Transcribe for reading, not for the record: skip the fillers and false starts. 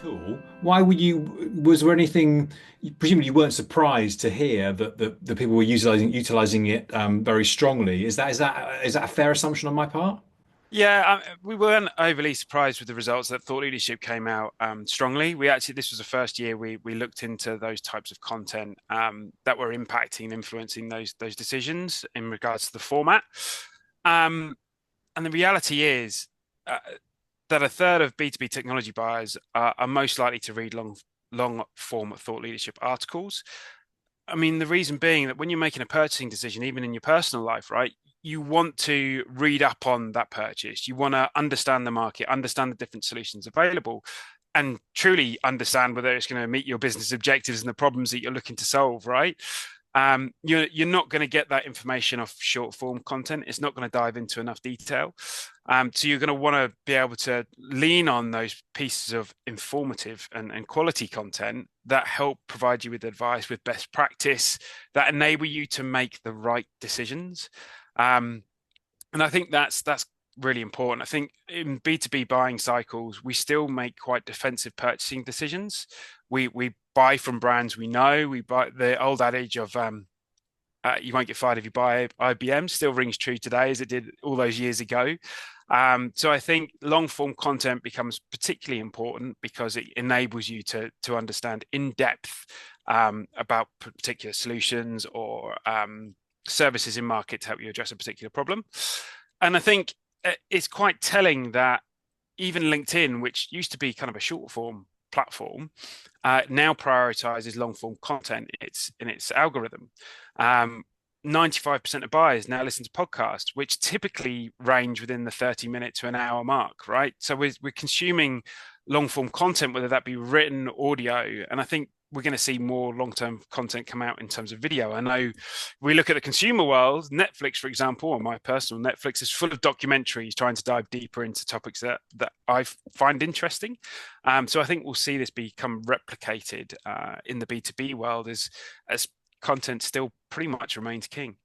tool. Why were you, was there anything, presumably you weren't surprised to hear that the people were utilizing it very strongly. Is that a fair assumption on my part? Yeah, we weren't overly surprised with the results that thought leadership came out strongly. This was the first year we looked into those types of content that were impacting and influencing those decisions in regards to the format. Um, and the reality is uh, that a third of B2B technology buyers are most likely to read long form thought leadership articles. I mean, the reason being that when you're making a purchasing decision, even in your personal life, right, you want to read up on that purchase. You want to understand the market, understand the different solutions available, and truly understand whether it's going to meet your business objectives and the problems that you're looking to solve, right? You're not going to get that information off short form content. It's not going to dive into enough detail. So you're going to want to be able to lean on those pieces of informative and quality content that help provide you with advice, with best practice, that enable you to make the right decisions. Um, and I think that's really important. I think in B2B buying cycles, we still make quite defensive purchasing decisions. We buy from brands we know. We buy the old adage of you won't get fired if you buy IBM still rings true today as it did all those years ago. So I think long form content becomes particularly important because it enables you to understand in depth about particular solutions or services in market to help you address a particular problem. And I think it's quite telling that even LinkedIn, which used to be kind of a short form platform, now prioritizes long form content in its algorithm. Um, 95% of buyers now listen to podcasts, which typically range within the 30-minute to an hour mark, right? So we're consuming long form content, whether that be written, audio, and I think we're going to see more long-term content come out in terms of video. I know we look at the consumer world, Netflix, for example, or my personal Netflix is full of documentaries trying to dive deeper into topics that I find interesting. So I think we'll see this become replicated in the B2B world as content still pretty much remains king.